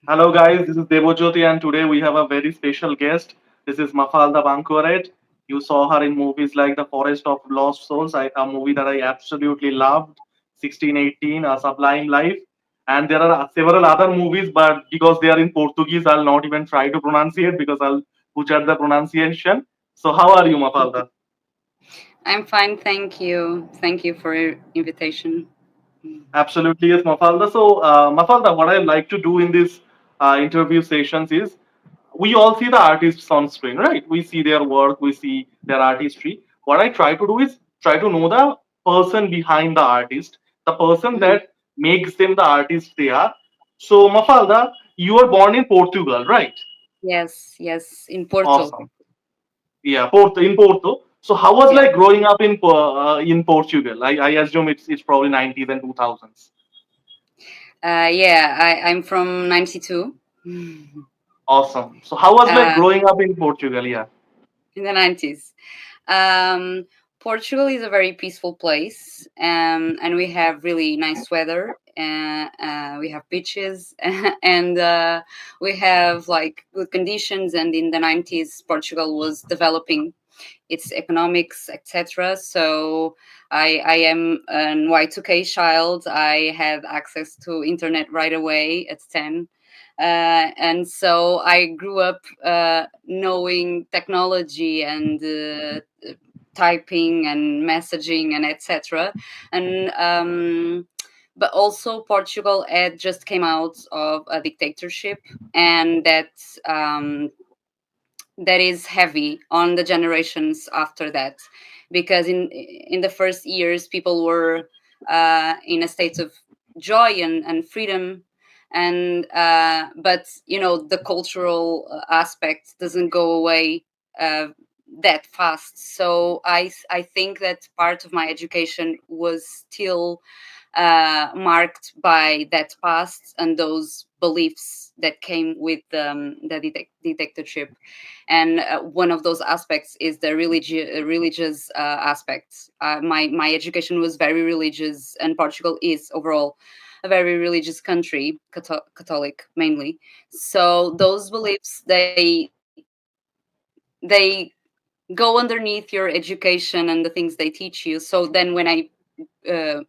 Hello, guys. This is Debojyoti, and today we have a very special guest. This is Mafalda Banquart. You saw her in movies like The Forest of Lost Souls, a movie that I absolutely loved, 1618, A Sublime Life. And there are several other movies, but because they are in Portuguese, I'll not even try to pronounce it because I'll butcher the pronunciation. So, how are you, Mafalda? I'm fine, thank you. Thank you for your invitation. Absolutely, yes, Mafalda. So, Mafalda, what I like to do in these interview sessions is we all see the artists on screen, right? We see their work, we see their artistry. What I try to do is try to know the person behind the artist, the person Mhm. that makes them the artist they are. So, Mafalda, you were born in Portugal, right? Yes, yes, in Porto. Awesome. Yeah, Porto in Porto. So, how was Yeah, like growing up in Portugal? I assume it's probably 90s and 2000s. yeah. I'm from '92. Awesome. So, how was like Uh, growing up in Portugal? Yeah. in the '90s. Um, Portugal is a very peaceful place, and we have really nice weather. We have beaches, and we have like good conditions. And in the '90s, Portugal was developing its economics, etc. So I am an Y2K child. I had access to internet right away at 10. And so I grew up knowing technology and typing and messaging and etc. And but also Portugal had just came out of a dictatorship, and um, that is heavy on the generations after that, because in the first years people were in a state of joy and freedom, and but the cultural aspect doesn't go away uh, that fast. So I think that part of my education was still marked by that past and those beliefs that came with the dictatorship. And one of those aspects is the religious aspect. My education was very religious, and Portugal is overall a very religious country, Catholic mainly. So those beliefs, they go underneath your education and the things they teach you. So then when I uh,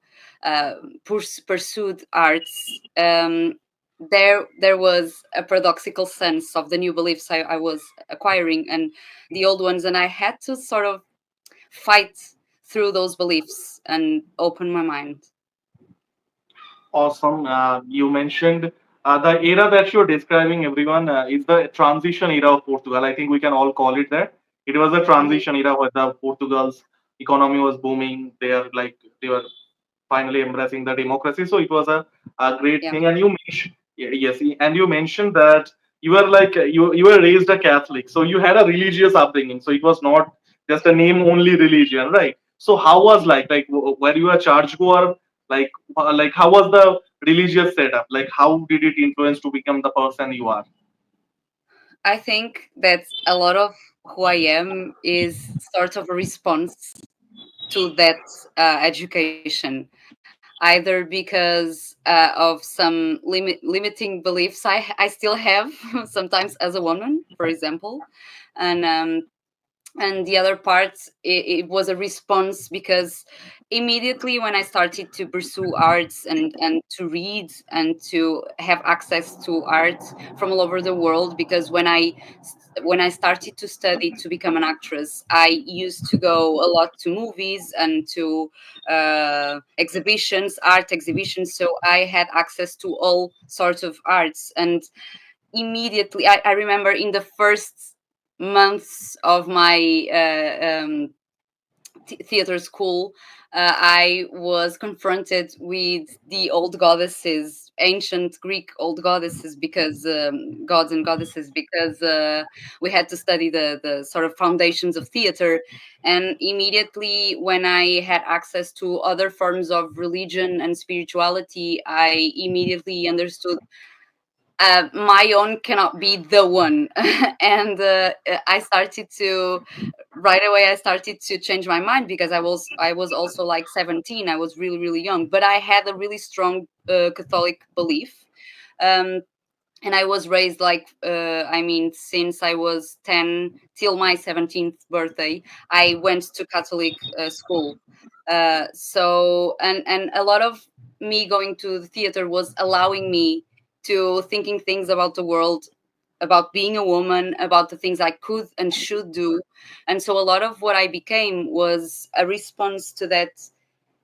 pursued arts, there was a paradoxical sense of the new beliefs I was acquiring and the old ones, and I had to sort of fight through those beliefs and open my mind. Awesome. You mentioned the era that you're describing, everyone, is the transition era of Portugal. I think we can all call it that. It was a Mhm. transition era where the Portugal's economy was booming. They were finally embracing the democracy. So it was a great Yeah. thing. And you mentioned yes, and you mentioned that you were you were raised a Catholic, so you had a religious upbringing. So it was not just a name only religion, right? So how was were you a churchgoer? Like how was the religious setup? Like how did it influence to become the person you are? I think that a lot of who I am is sort of a response to that education, either because of some limiting beliefs I still have sometimes as a woman, for example, and the other part, it was a response because immediately when I started to pursue arts and to read and to have access to art from all over the world, because when I started to study to become an actress, I used to go a lot to movies and to exhibitions, art exhibitions, so I had access to all sorts of arts. And immediately I remember in the first months of my theater school, I was confronted with the old goddesses, ancient Greek old goddesses, because gods and goddesses, because we had to study the sort of foundations of theater. And immediately, when I had access to other forms of religion and spirituality, I immediately understood my own cannot be the one. And I started to right away I started to change my mind, because I was also like 17. I was really really young, but I had a really strong Catholic belief. um, and I was raised like, I mean, since I was 10 till my 17th birthday, I went to Catholic school. So, and a lot of me going to the theater was allowing me to thinking things about the world, about being a woman, about the things I could and should do. And so a lot of what I became was a response to that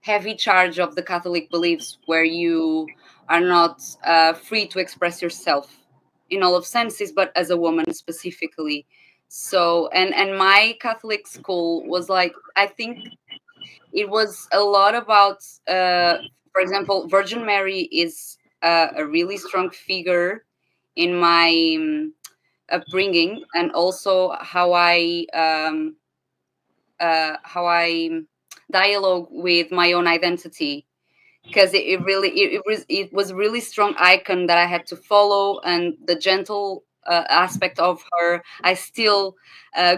heavy charge of the Catholic beliefs, where you are not free to express yourself in all of senses, but as a woman specifically. So, and my Catholic school was like, I think it was a lot about, for example, Virgin Mary is a really strong figure in my upbringing, and also how I dialogue with my own identity, because it was really strong icon that I had to follow, and the gentle aspect of her I still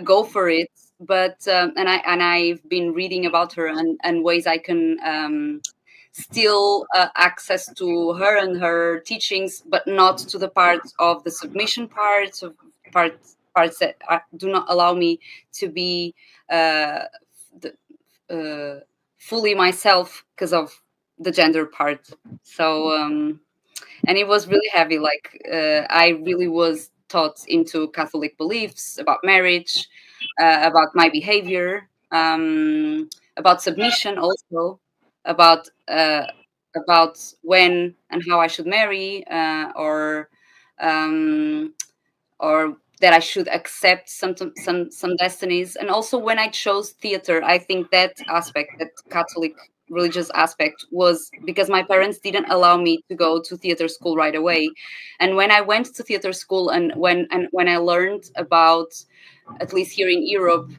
go for it. But and I've been reading about her, and ways I can still access to her and her teachings, but not to the parts of the submission parts of parts that do not allow me to be uh, the, fully myself because of the gender part. So and it was really heavy. Like I really was taught into Catholic beliefs about marriage, about my behavior, about submission, also about about when and how I should marry, um, or that I should accept some destinies. And also when I chose theater, I think that aspect, that Catholic religious aspect, was because my parents didn't allow me to go to theater school right away. And when I went to theater school, and when I learned about, at least here in Europe,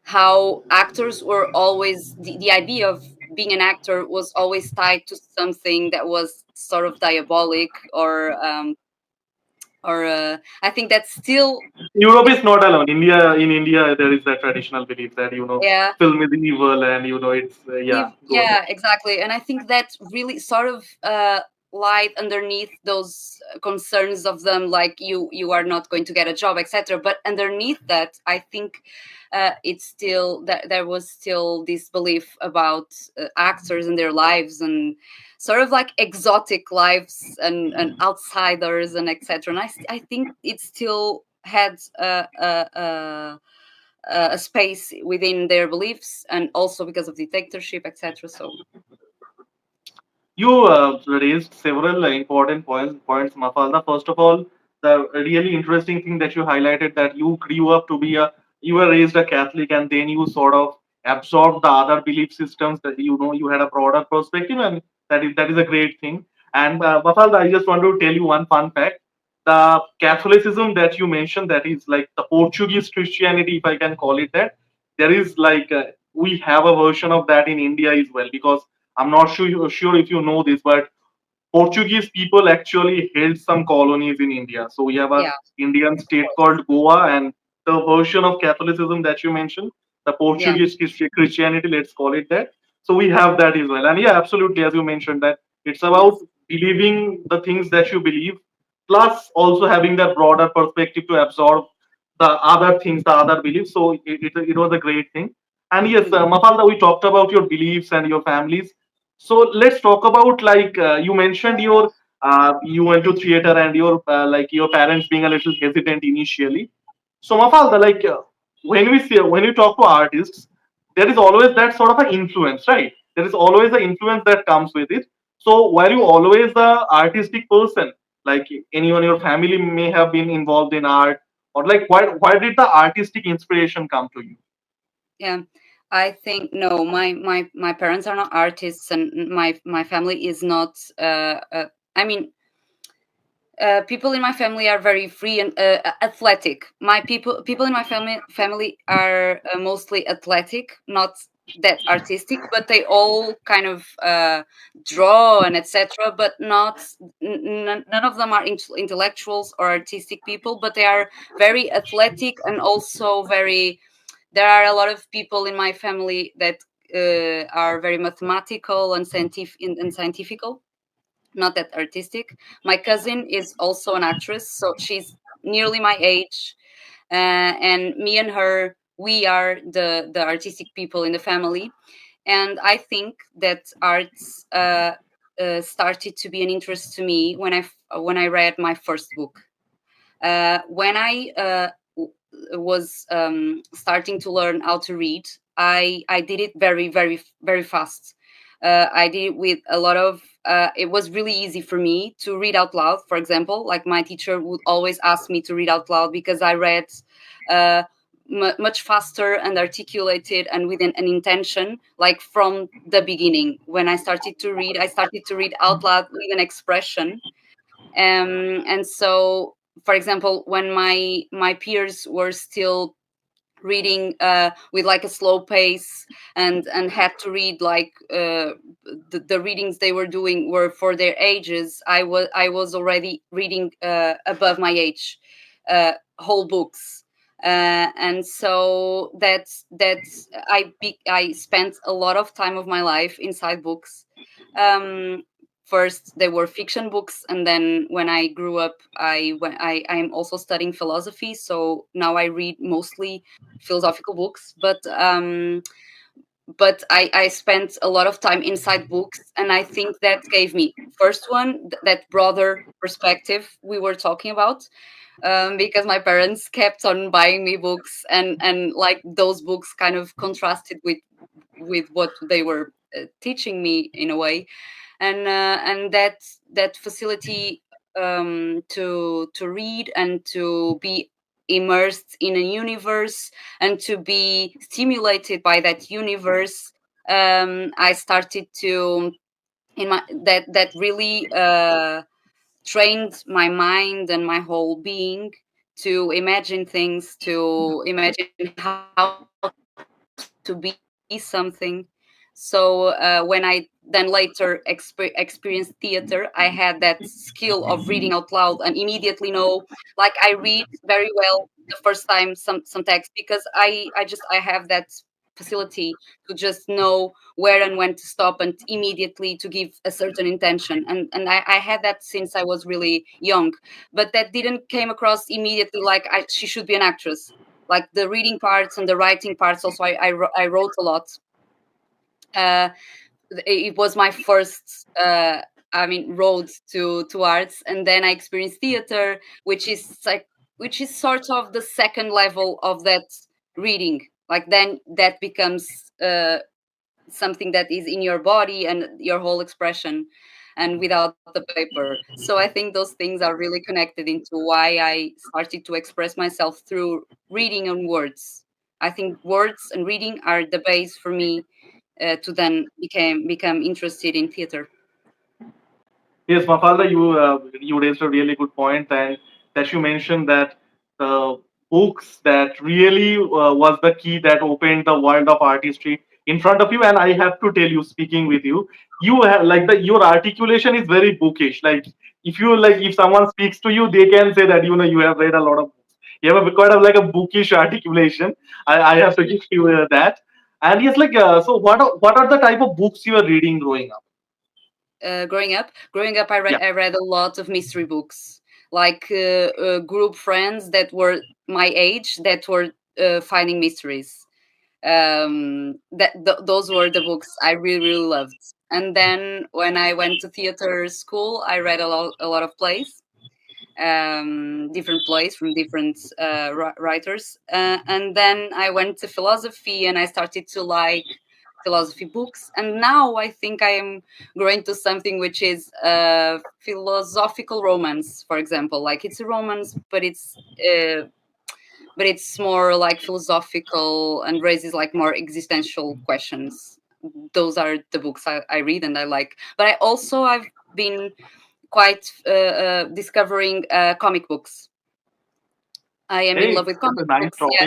how actors were always, the idea of being an actor was always tied to something that was sort of diabolic, or I think that's still, Europe it's, is not alone. In India, there is that traditional belief that yeah, film is evil, and it's yeah. Go ahead. yeah, exactly. And I think that really sort of lied underneath those concerns of them, like you are not going to get a job, etc. But underneath that, I think it's still that there was still this belief about actors and their lives, and sort of like exotic lives, and outsiders, and etc. And I think it still had a space within their beliefs, and also because of dictatorship, etc. So You raised several important points, Mafalda. First of all, the really interesting thing that you highlighted, that you grew up to be you were raised a Catholic, and then you sort of absorbed the other belief systems. That you had a broader perspective, and that is a great thing. And Mafalda, I just want to tell you one fun fact. The Catholicism that you mentioned, that is like the Portuguese Christianity, if I can call it that. There is like we have a version of that in India as well, because I'm not sure if you know this, but Portuguese people actually held some colonies in India. So we have a yeah, Indian of state course, called Goa, and the version of Catholicism that you mentioned, the yeah, Portuguese Christianity, let's call it that. So we have that as well. And yeah, absolutely, as you mentioned, that it's about yes, believing the things that you believe, plus also having that broader perspective to absorb the other things, the other beliefs. So it was a great thing. And yes, mm, Mafalda, we talked about your beliefs and your families. So let's talk about, like you mentioned, you went to theater, and your parents being a little hesitant initially. So Mafalda, when you talk to artists, there is always that sort of an influence, right? There is always an influence that comes with it. So were you always the artistic person? Like anyone in your family may have been involved in art, or like why did the artistic inspiration come to you? yeah. I think no, my parents are not artists, and my family is not. I mean, people in my family are very free and athletic. My people in my family are mostly athletic, not that artistic, but they all kind of draw and etc. But not none of them are intellectuals or artistic people, but they are very athletic, and also very. There are a lot of people in my family that are very mathematical and scientific. not that artistic. My cousin is also an actress, so she's nearly my age, and me and her, we are the artistic people in the family. And I think that arts started to be an interest to me when I read my first book. When I was starting to learn how to read, I did it very fast. I did it with a lot of. It was really easy for me to read out loud. For example, like my teacher would always ask me to read out loud because I read uh, much faster and articulated and with an intention. Like from the beginning, when I started to read out loud with an expression. And so, for example, when my peers were still reading with like a slow pace and had to read like the readings they were doing were for their ages, I was already reading above my age, whole books. And so I spent a lot of time of my life inside books. um, First they were fiction books, and then when I grew up, I'm also studying philosophy, so now I read mostly philosophical books. But I spent a lot of time inside books, and I think that gave me first one that broader perspective we were talking about, because my parents kept on buying me books, and like those books kind of contrasted with what they were teaching me in a way. And that facility to read and to be immersed in a universe and to be stimulated by that universe, I started to in my that really trained my mind and my whole being to imagine things, to imagine how to be something. So when I then later experienced theater, I had that skill of reading out loud and immediately know, like I read very well the first time some text, because I have that facility to just know where and when to stop and immediately to give a certain intention. And I had that since I was really young, but that didn't came across immediately like she should be an actress. Like the reading parts and the writing parts also, I wrote a lot. uh, it was my first road to arts. And then I experienced theater, which is sort of the second level of that reading. Like then that becomes something that is in your body and your whole expression, and without the paper. So I think those things are really connected into why I started to express myself through reading and words. I think words and reading are the base for me to then become interested in theater. Yes, Mafalda, you raised a really good point, and that you mentioned that the books that really was the key that opened the world of artistry in front of you. And I have to tell you, speaking with you, you have like the your articulation is very bookish. Like if someone speaks to you, they can say that you have read a lot of books. You have a quite of like a bookish articulation. I have to give you that. And yes, so what are the type of books you are reading growing up? Growing up, Yeah. I read a lot of mystery books, like group friends that were my age that were finding mysteries. Those were the books I really loved. And then when I went to theater school, I read a lot of plays, different plays from different writers. And then I went to philosophy, and I started to like philosophy books. And now I think I am going to something which is philosophical romance, for example. Like it's a romance, but it's more like philosophical and raises like more existential questions. Those are the books I read and I like. But I've been quite discovering comic books. I am in Hey, love with that's a comic nice books. Yeah.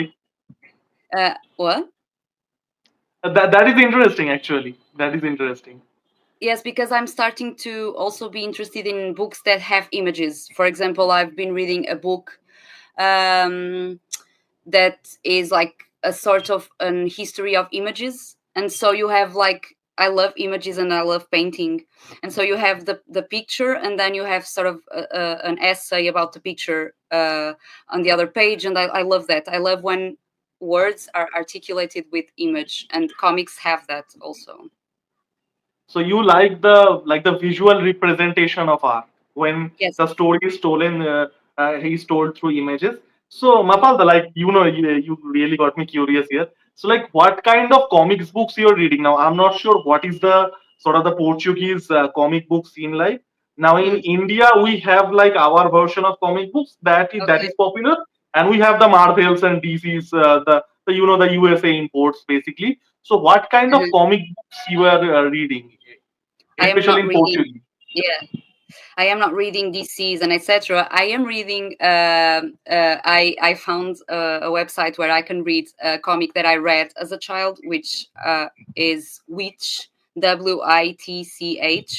topic. What? That is interesting, actually. That is interesting. Yes, because I'm starting to also be interested in books that have images. For example, I've been reading a book um, that is like a sort of an history of images. And so you have like I love images and I love painting, and so you have the picture, and then you have sort of an essay about the picture on the other page, and I love that. I love when words are articulated with image, and comics have that also. So you like the visual representation of art when Yes. the story is stolen, he's told through images. So Mafalda, like you really got me curious here. So like, what kind of comics books you're reading now? I'm not sure what is the sort of the Portuguese comic book scene like. Now in Mm, India, we have like our version of comic books that okay. is popular, and we have the Marvels and DC's, the the USA imports basically. So what kind of Mhm. comic books you are reading, I am especially not in reading. Portuguese? Yeah, I am not reading DCs and etc. I am reading. I found a website where I can read a comic that I read as a child, which is Witch, Witch.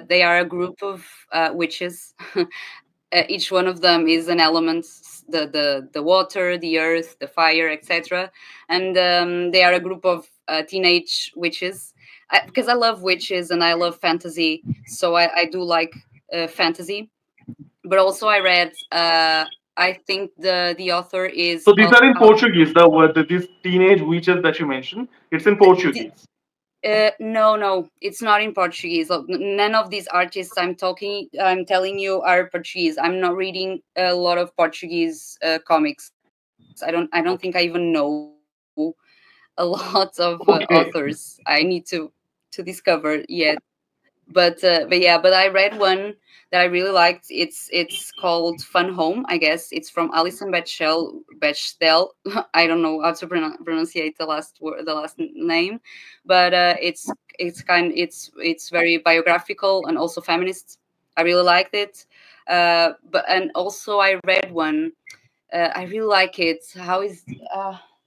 They are a group of witches. Each one of them is an element: the water, the earth, the fire, etc. And they are a group of teenage witches. Because I love witches and I love fantasy, so I do like fantasy. But also I read. I think the author is So these are in Portuguese. The word, these teenage witches that you mentioned, it's in Portuguese. no, no, it's not in Portuguese. Look, none of these artists I'm telling you are Portuguese. I'm not reading a lot of Portuguese comics. I don't think I even Okay. know a lot of authors. I Okay. need to discover yet. But yeah, but I read one that I really liked. It's called Fun Home, I guess. It's from Alison Bechdel. I don't know how to pronunciate the last name, but it's very biographical and also feminist. I really liked it. But and also I read one. I really like it. How is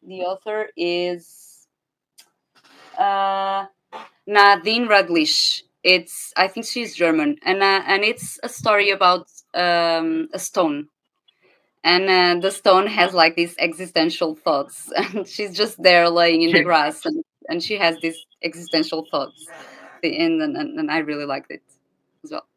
the author is uh Nadine Radlish. It's I think she's German, and it's a story about a stone, and the stone has like these existential thoughts, and she's just there laying in the Okay. grass, and she has these existential thoughts, and I really liked it as well.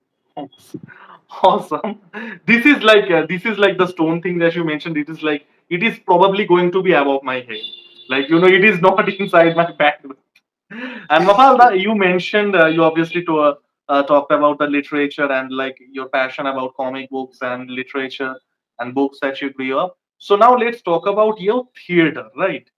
Awesome. This is like the stone thing that you mentioned. It is like it is probably going to be above my head. Like it is not inside my background. And Mafalda, you mentioned you obviously talked about the literature and like your passion about comic books and literature and books that you grew up. So now let's talk about your theater, right?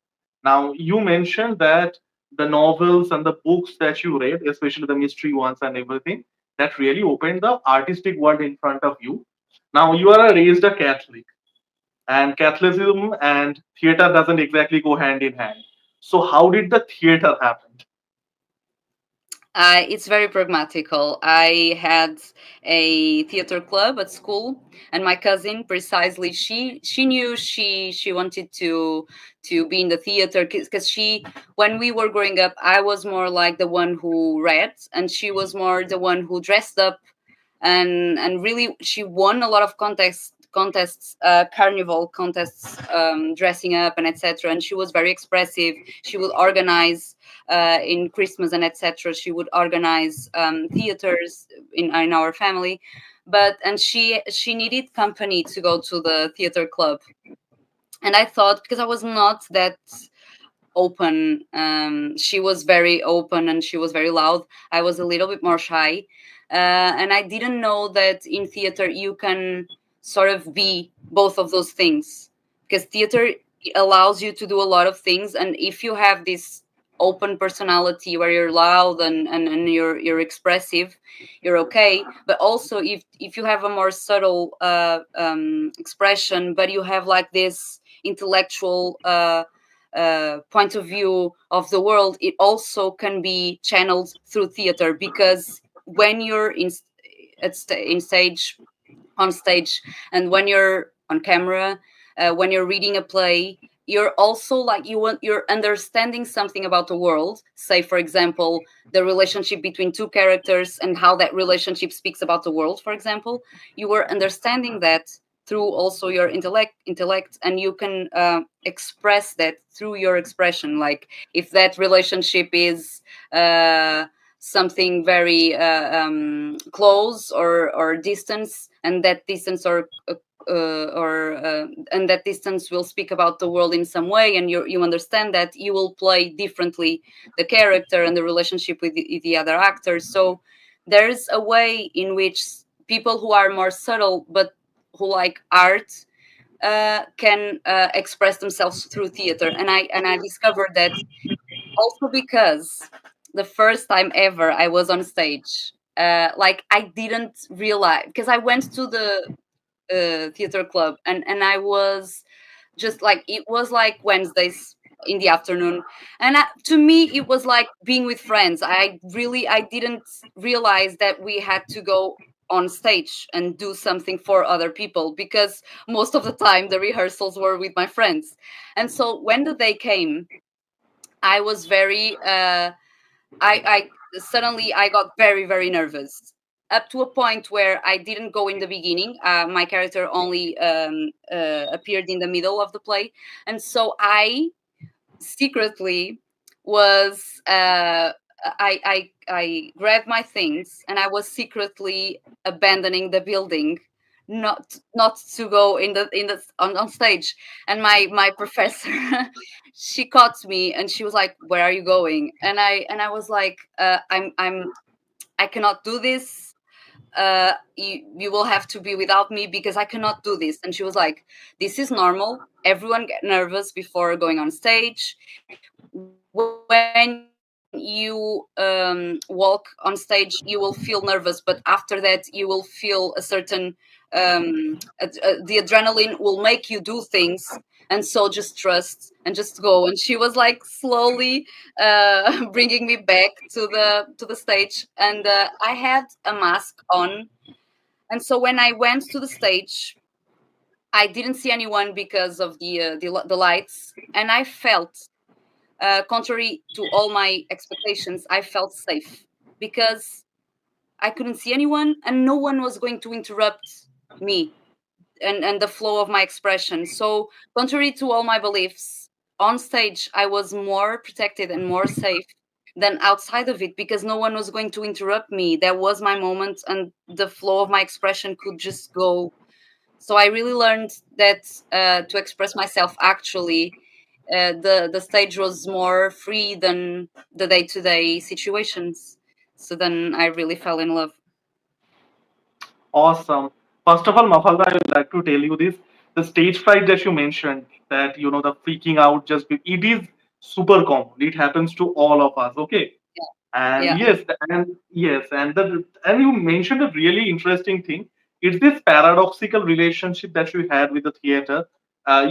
Now you mentioned that the novels and the books that you read, especially the mystery ones and everything, that really opened the artistic world in front of you. Now you are raised a Catholic, and Catholicism and theater doesn't exactly go hand in hand. So how did the theater happen? It's very pragmatical. I had a theater club at school, and my cousin, precisely, she knew she wanted to be in the theater because she, when we were growing up, I was more like the one who read, and she was more the one who dressed up, and really she won a lot of contests, carnival contests, dressing up and etc. And she was very expressive. She would organize in Christmas and etc. She would organize theaters in our family, but and she needed company to go to the theater club. And I thought, because I was not that open, she was very open and she was very loud. I was a little bit more shy, and I didn't know that in theater you can sort of be both of those things, because theater allows you to do a lot of things. And if you have this open personality where you're loud and you're expressive, you're okay. But also if you have a more subtle expression, but you have like this intellectual point of view of the world, it also can be channeled through theater. Because when you're in stage, on stage, and when you're on camera, when you're reading a play, you're also like you're understanding something about the world. Say, for example, the relationship between two characters and how that relationship speaks about the world. For example, you were understanding that through also your intellect, and you can express that through your expression. Like if that relationship is uh, something very close or distance, and that distance or and that distance will speak about the world in some way, and you understand that, you will play differently the character and the relationship with the other actors. So there's a way in which people who are more subtle but who like art can express themselves through theater. And I discovered that also because the first time ever I was on stage, like I didn't realize, because I went to the theater club, and I was just like, it was like Wednesdays in the afternoon, and to me it was like being with friends. I didn't realize that we had to go on stage and do something for other people, because most of the time the rehearsals were with my friends. And so when the day came, I was very I suddenly I got very, very nervous, up to a point where I didn't go in the beginning. My character only appeared in the middle of the play, and so I secretly was I grabbed my things, and I was secretly abandoning the building, not to go on stage. And my professor, she caught me, and she was like, "Where are you going?" And I was like, I cannot do this. You will have to be without me, because I cannot do this." And she was like, "This is normal. Everyone get nervous before going on stage. When you walk on stage, you will feel nervous, but after that, you will feel a certain the adrenaline will make you do things. And so just trust and just go." And she was like slowly bringing me back to the stage, and I had a mask on. And so when I went to the stage, I didn't see anyone because of the lights, and I felt, contrary to all my expectations, I felt safe, because I couldn't see anyone, and no one was going to interrupt me and the flow of my expression. So, contrary to all my beliefs, on stage I was more protected and more safe than outside of it, because no one was going to interrupt me. That was my moment, and the flow of my expression could just go. So I really learned that, to express myself, actually, the stage was more free than the day-to-day situations. So then I really fell in love. Awesome. First of all, Mafalda, I would like to tell you this. The stage fright that you mentioned, that the freaking out, it is super common. It happens to all of us. Okay. And Yeah. and you mentioned a really interesting thing. It's this paradoxical relationship that you had with the theater.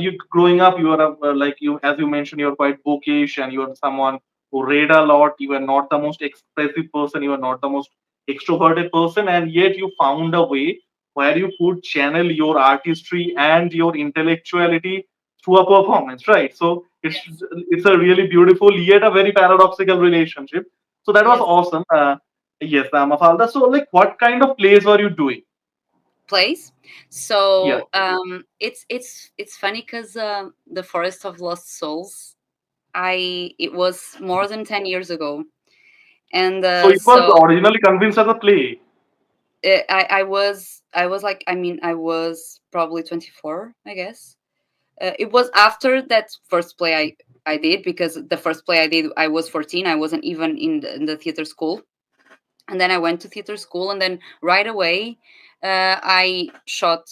You growing up, you are like you as you mentioned, you're quite bookish, and you're someone who read a lot. You are not the most expressive person. You are not the most extroverted person, and yet you found a way where you could channel your artistry and your intellectuality through a performance, right? So it's a really beautiful yet a very paradoxical relationship. So that was Yes. awesome. Yes, Mafalda. So, like, what kind of plays were you doing? Place. Yeah. So it's funny, because the Forest of Lost Souls, I it was more than 10 years ago. And So it was so originally convinced as a play. I was like, I mean, I was probably 24, I guess. It was after that first play I did, because the first play I did, I was 14. I wasn't even in the theater school. And then I went to theater school, and then right away I shot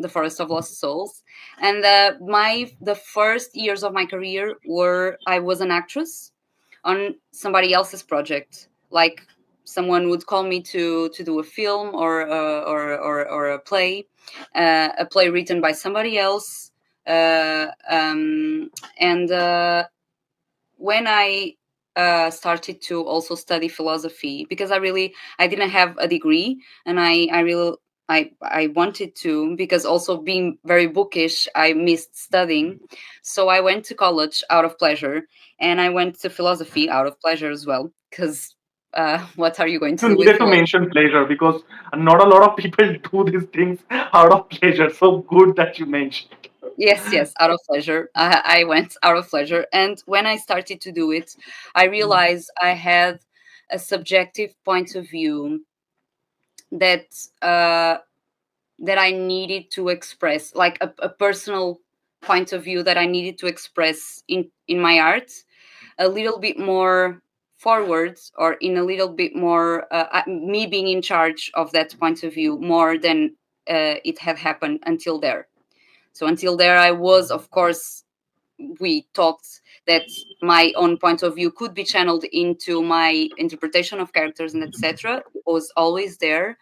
The Forest of Lost Souls. And the first years of my career were, I was an actress on somebody else's project. Like, someone would call me to do a film, or a play written by somebody else. And When I started to also study philosophy, because I didn't have a degree, and I wanted to, because also being very bookish, I missed studying. So I went to college out of pleasure, and I went to philosophy out of pleasure as well, because what are you going to You do with needed to philosophy? mention pleasure because not a lot of people do these things out of pleasure. So good that you mentioned. Yes, yes, out of pleasure. I went out of pleasure. And when I started to do it, I realized I had a subjective point of view that that I needed to express, like a personal point of view that I needed to express in my art a little bit more forward, or in a little bit more me being in charge of that point of view more than it had happened until there. So until there, I was, of course, we talked that my own point of view could be channeled into my interpretation of characters and etc. Was always there.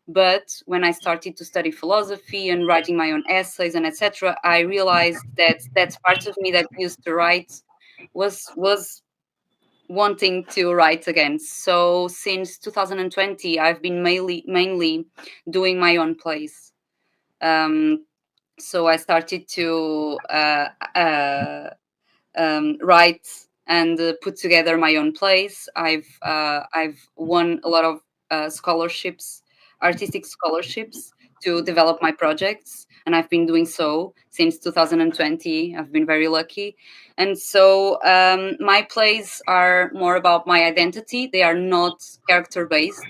But when I started to study philosophy and writing my own essays and etc., I realized that that part of me that used to write was wanting to write again. So since 2020, I've been mainly doing my own plays. Um, so I started to uh, write and put together my own plays. I've won a lot of scholarships, artistic scholarships, to develop my projects, and I've been doing so since 2020. I've been very lucky, and so my plays are more about my identity. They are not character based.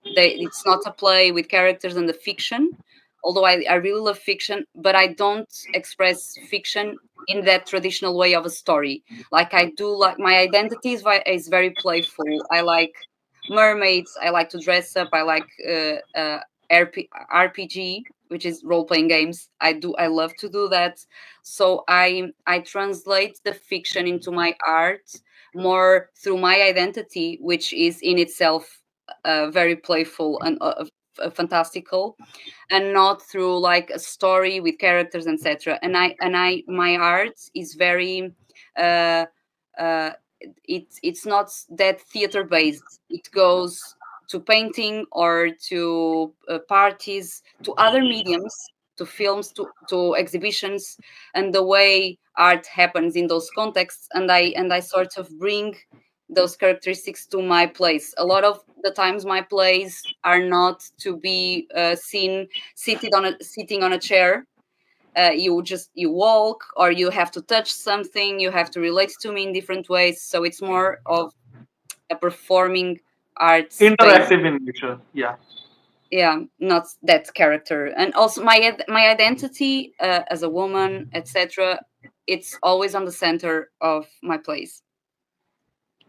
It's not a play with characters and the fiction. Although I really love fiction, but I don't express fiction in that traditional way of a story. Like I do, like my identity is very playful. I like mermaids. I like to dress up. I like RPG, which is role playing games. I love to do that. So I translate the fiction into my art more through my identity, which is in itself very playful and fantastical, and not through like a story with characters, etc. And I my art is very uh it's not that theater based. It goes to painting or to parties, to other mediums, to films, to exhibitions, and the way art happens in those contexts. And I sort of bring those characteristics to my plays. A lot of the times my plays are not to be seen sitting on a chair. You walk, or you have to touch something, you have to relate to me in different ways, so it's more of a performing art space. Interactive in nature. Yeah. Yeah, not that character. And also my identity as a woman, etc., it's always on the center of my plays.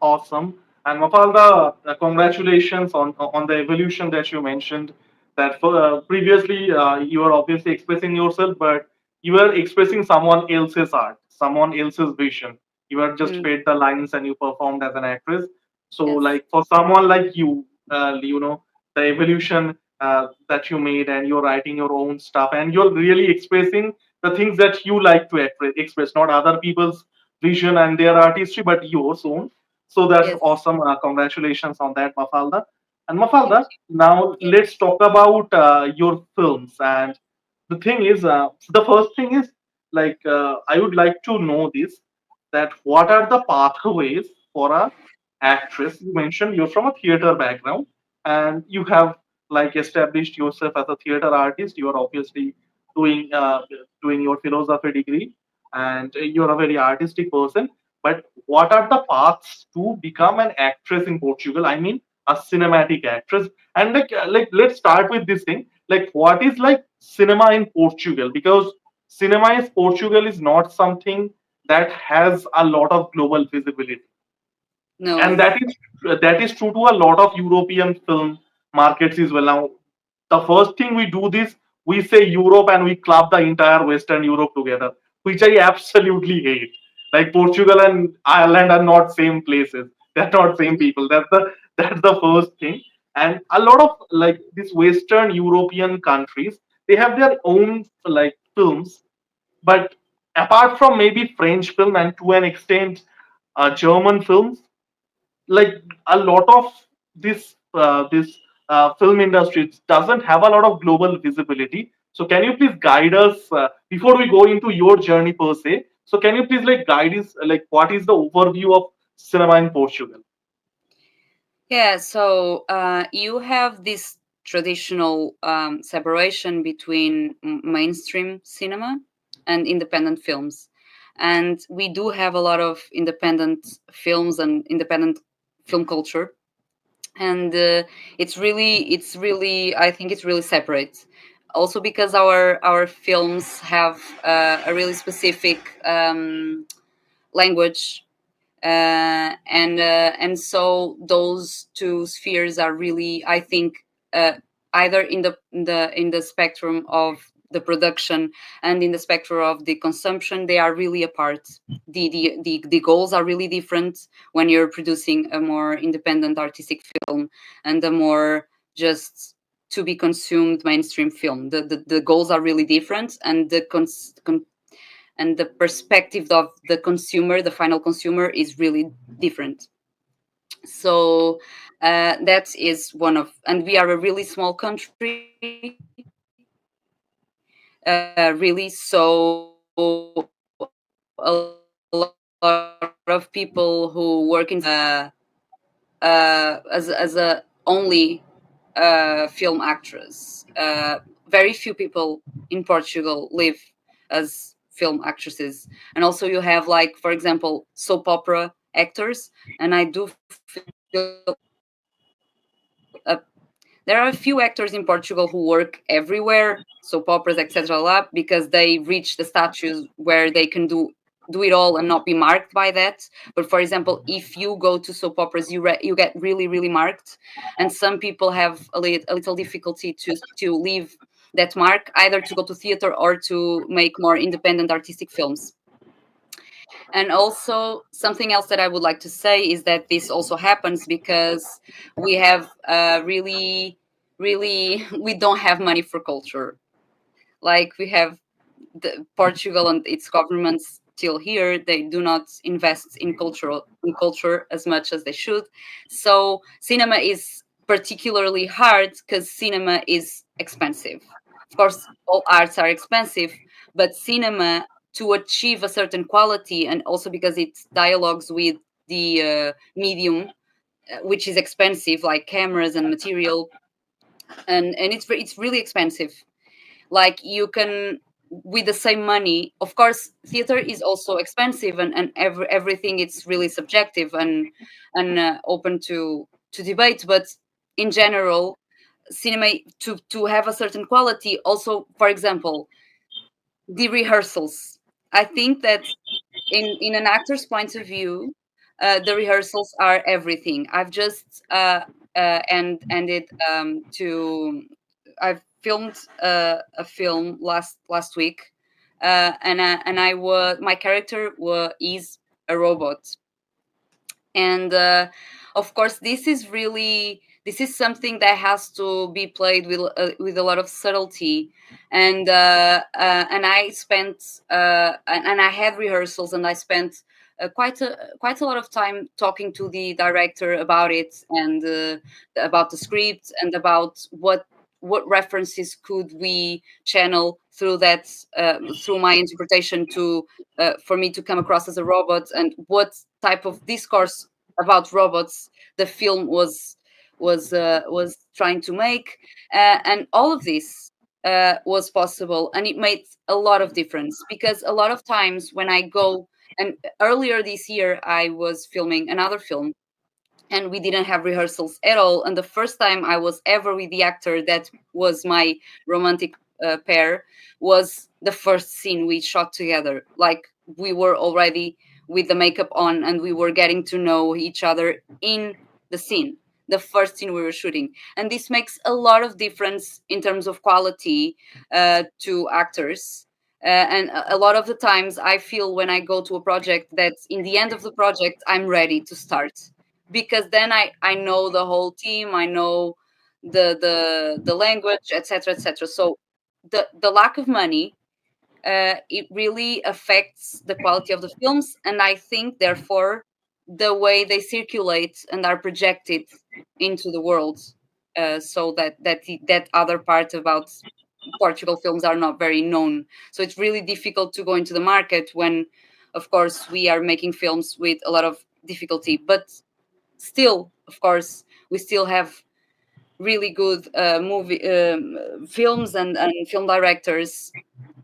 Awesome. And Mafalda, congratulations on the evolution that you mentioned. That previously you were obviously expressing yourself, but you were expressing someone else's art, someone else's vision. You were just Mm, fed the lines and you performed as an actress. So, yes, like for someone like you, the evolution that you made, and you're writing your own stuff, and you're really expressing the things that you like to express, not other people's vision and their artistry, but yours own. So that's yes, awesome. Congratulations on that, Mafalda. And thank Mafalda, you. now Yes. let's talk about your films. And the thing is, the first thing is like I would like to know this: that what are the pathways for a actress? You mentioned you're from a theater background, and you have like established yourself as a theater artist. You are obviously doing doing your philosophy degree, and you're a very artistic person. But what are the paths to become an actress in Portugal? I mean, a cinematic actress. And like let's start with this thing. Like, what is like cinema in Portugal? Because cinema in Portugal is not something that has a lot of global visibility, and No. that is true to a lot of European film markets as well. Now, the first thing we do this, we say Europe and we club the entire Western Europe together, which I absolutely hate. Like Portugal and Ireland are not same places. They're not same Mhm. people. That's the first thing. And a lot of like these Western European countries, they have their own like films, but apart from maybe French film and to an extent German films, like a lot of this film industry doesn't have a lot of global visibility. So can you please guide us before we go into your journey per se? So can you please like guide us like what is the overview of cinema in Portugal? Yeah, so you have this traditional separation between mainstream cinema and independent films. And we do have a lot of independent films and independent film culture. And it's really, I think it's really separate. Also because our films have a really specific language, and so those two spheres are really, I think, either in the spectrum of the production and in the spectrum of the consumption, they are really apart. The goals are really different when you're producing a more independent artistic film and a more just to be consumed mainstream film. The goals are really different, and and the perspective of the consumer, the final consumer, is really different. So that is one of, and we are a really small country, really. So a lot of people who work in cinema as a only film actress. Very few people in Portugal live as film actresses, and also you have, like, for example, soap opera actors. And I do feel there are a few actors in Portugal who work everywhere, soap operas, etc., because they reach the statues where they can do it all and not be marked by that. But for example, if you go to soap operas, you get really, really marked, and some people have a little difficulty to leave that mark, either to go to theater or to make more independent artistic films. And also, something else that I would like to say is that this also happens because we have really, we don't have money for culture. Like, we have Portugal and its governments still here, they do not invest in culture as much as they should. So cinema is particularly hard because cinema is expensive. Of course, all arts are expensive, but cinema, to achieve a certain quality, and also because it dialogues with the medium, which is expensive, like cameras and material, and it's really expensive. Like, you can, with the same money, of course theater is also expensive, and everything, it's really subjective and open to debate. But in general, cinema, to have a certain quality, also, for example, the rehearsals, I think that in an actor's point of view, the rehearsals are everything. I've just ended to I've filmed a film last week, and I was my character is a robot. And of course, this is something that has to be played with a lot of subtlety. And I spent and I had rehearsals, and I spent quite a lot of time talking to the director about it, and about the script, and about what references could we channel through that, through my interpretation, to for me to come across as a robot, and what type of discourse about robots the film was trying to make. And all of this was possible, and it made a lot of difference, because a lot of times when I go, and earlier this year I was filming another film, and we didn't have rehearsals at all. And the first time I was ever with the actor that was my romantic pair was the first scene we shot together. Like, we were already with the makeup on, and we were getting to know each other in the scene, the first scene we were shooting. And this makes a lot of difference in terms of quality to actors. And a lot of the times I feel, when I go to a project, that in the end of the project I'm ready to start, because then I know the whole team, I know the language, etc., etc. So the lack of money, it really affects the quality of the films, and I think therefore the way they circulate and are projected into the world, so that other part about Portugal films are not very known. So it's really difficult to go into the market when, of course, we are making films with a lot of difficulty. But still, of course, we still have really good movie films and film directors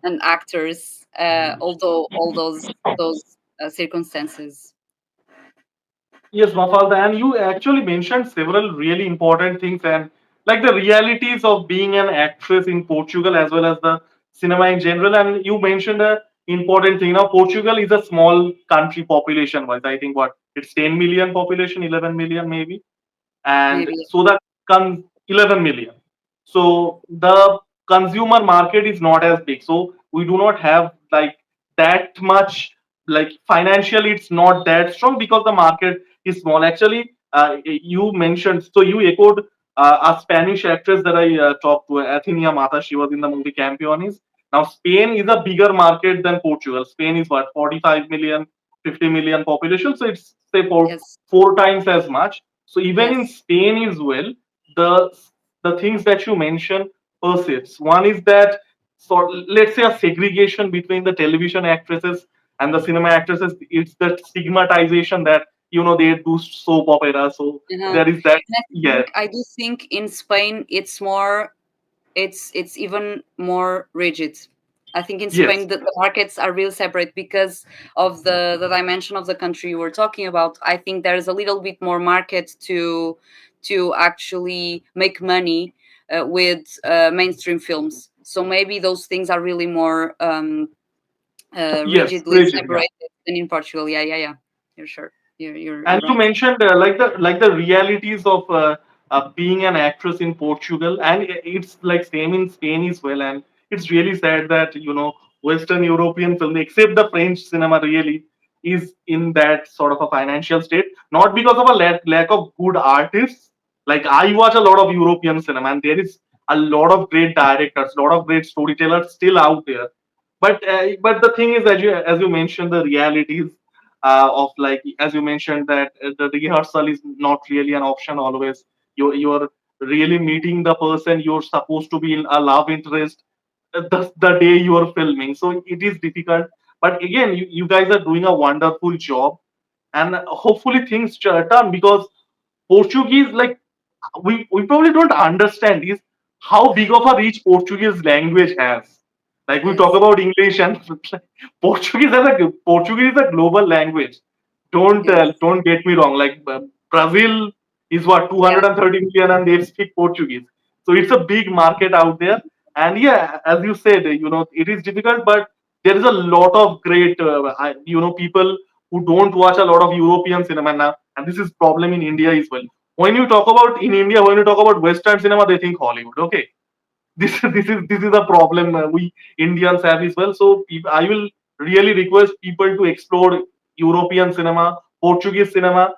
and actors, although all those circumstances. Yes, Mafalda, and you actually mentioned several really important things and like the realities of being an actress in Portugal as well as the cinema in general. And you mentioned a important thing. Now, Portugal is a small country population wise. I think what it's 10 million population, 11 million maybe, and Maybe. so that 11 million. So the consumer market is not as big, so we do not have like that much, like financially it's not that strong because the market is small. Actually, you mentioned, so you echoed a Spanish actress that I talked to, Athenia Mata. She was in the movie Campeones. Now Spain is a bigger market than Portugal. Spain is what, 45 million, 50 million population, so it's say Yes. four times as much. So even in Yes. Spain as well, the the things that you mentioned persists. One is that, so let's say a segregation between the television actresses and the cinema actresses. It's the stigmatization that they do soap opera. So Uh-huh. there is that. And Yeah. I do think in Spain it's more, it's even more rigid. I think in Yes. Spain the markets are really separate because of the dimension of the country you were talking about. I think there is a little bit more market to actually make money with mainstream films. So maybe those things are really more Yes. rigidly Rigid. Yeah. separated than in Portugal. Yeah, yeah, yeah. You're sure. You're And you right. mentioned like the realities of being an actress in Portugal, and it's like same in Spain as well. And it's really sad that Western European film, except the French cinema, really is in that sort of a financial state. Not because of a lack of good artists. Like I watch a lot of European cinema, and there is a lot of great directors, a lot of great storytellers still out there. But the thing is, as you mentioned, the realities of, like as you mentioned, that the rehearsal is not really an option always. You're really meeting the person you're supposed to be in a love interest the day you are filming, so it is difficult. But again, you guys are doing a wonderful job, and hopefully things turn, because Portuguese, like we probably don't understand is how big of a reach Portuguese language has. Like we talk Yes. about English and Portuguese is a global language. Yes. Don't get me wrong. Like Brazil is what, Yeah. 230 million and they speak Portuguese. So it's a big market out there. And yeah, as you said, it is difficult, but there is a lot of great people who don't watch a lot of European cinema now, and this is problem in India as well. When you talk about in India, when you talk about Western cinema, they think Hollywood. Okay, this is a problem we Indians have as well. So I will really request people to explore European cinema, Portuguese cinema.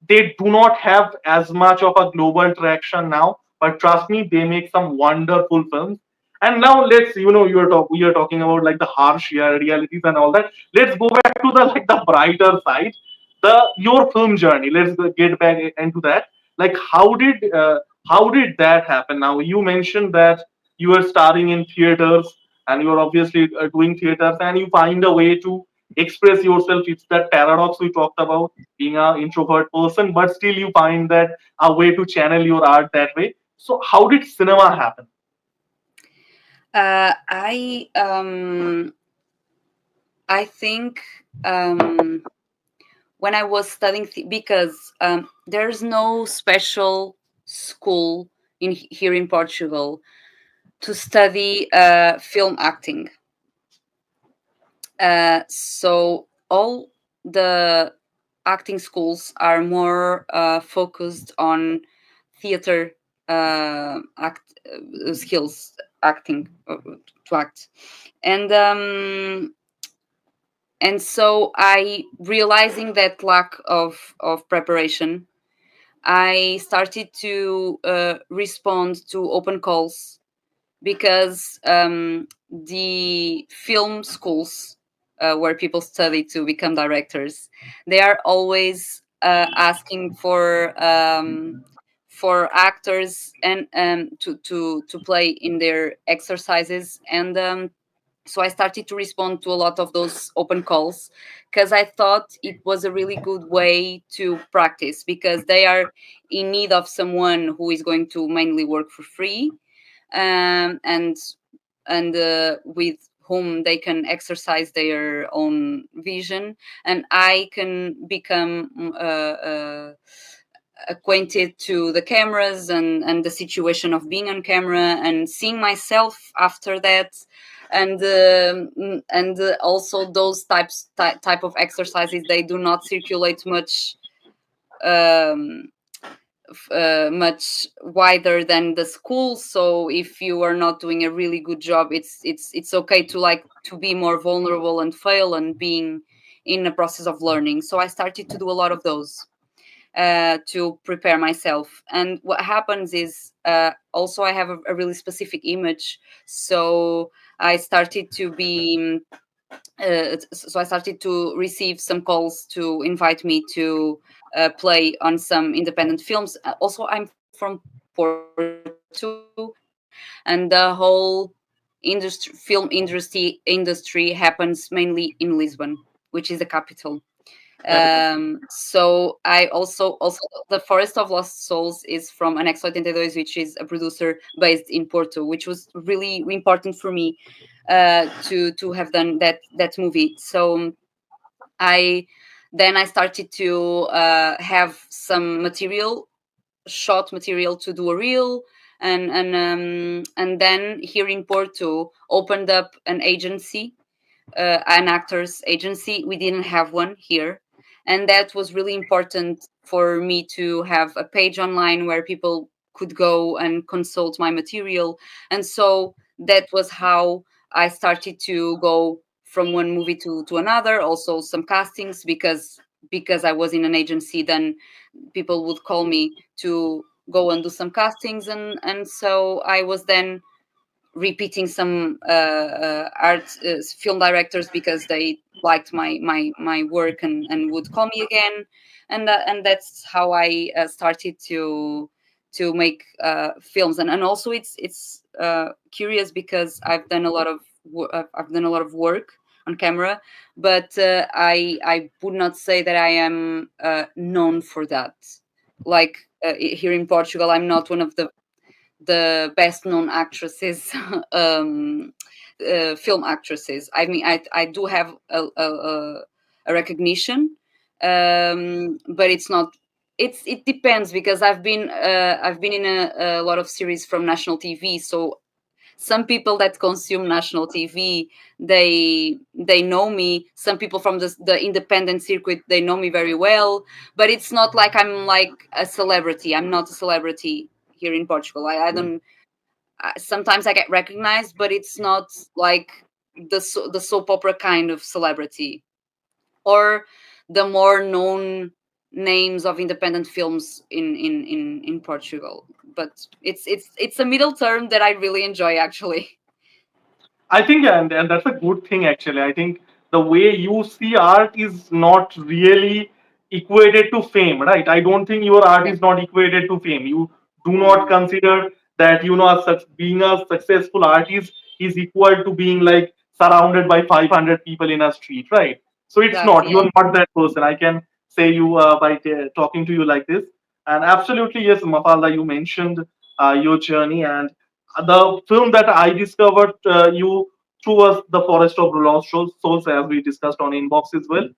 They do not have as much of a global traction now, but trust me, they make some wonderful films. And now let's, we are talking about like the harsh realities and all that. Let's go back to the like the brighter side, the your film journey. Let's get back into that. Like how did that happen? Now you mentioned that you are starring in theaters and you are obviously doing theaters, and you find a way to express yourself. It's that paradox we talked about, being an introvert person, but still you find that a way to channel your art that way. So how did cinema happen? I think um, when I was studying, because there's no special school here in Portugal to study film acting. So all the acting schools are more focused on theater skills, acting to act, and so I, realizing that lack of preparation, I started to respond to open calls, because the film schools where people study to become directors, they are always asking for actors and to play in their exercises, and So I started to respond to a lot of those open calls because I thought it was a really good way to practice, because they are in need of someone who is going to mainly work for free, and with whom they can exercise their own vision, and I can become acquainted to the cameras and the situation of being on camera and seeing myself after that. And also those type of exercises, they do not circulate um, much wider than the school. So if you are not doing a really good job, it's okay to like to be more vulnerable and fail and being in a process of learning. So I started to do a lot of those to prepare myself. And what happens is, also I have a really specific image, so I started to be so I started to receive some calls to invite me to play on some independent films. Also, I'm from Porto, and the whole film industry happens mainly in Lisbon, which is the capital. Capital. So I also the Forest of Lost Souls is from Anexo 82, which is a producer based in Porto, which was really important for me to have done that movie. So I then I started to have some material, shot material, to do a reel. And then here in Porto opened up an agency, an actors agency. We didn't have one here, and that was really important for me to have a page online where people could go and consult my material. And so that was how I started to go from one movie to another. Also some castings, because I was in an agency, then people would call me to go and do some castings. And so I was then repeating some art film directors because they liked my work and would call me again. And that's how I started to make films. And also it's curious because I've done a lot of work on camera, but I would not say that I am known for that. Like here in Portugal, I'm not one of the best known actresses, um, film actresses. I mean, I do have a recognition, but it's not. It depends, because I've been in a lot of series from national TV. So some people that consume national TV, they know me. Some people from the independent circuit, they know me very well. But it's not like I'm like a celebrity. I'm not a celebrity here in Portugal. I don't. Sometimes I get recognized, but it's not like the soap opera kind of celebrity, or the more known names of independent films in Portugal. But it's a middle term that I really enjoy, actually. I think, and that's a good thing actually. I think the way you see art is not really equated to fame, right? I don't think your art Yeah. is not equated to fame. You do not No. consider that being a successful artist is equal to being like surrounded by 500 people in a street, right? So it's not. Exactly. You're not that person. I can say you by talking to you like this. And absolutely yes, Mafalda, you mentioned your journey, and the film that I discovered you through was The Forest of Lost Souls, as we discussed on Inbox as well.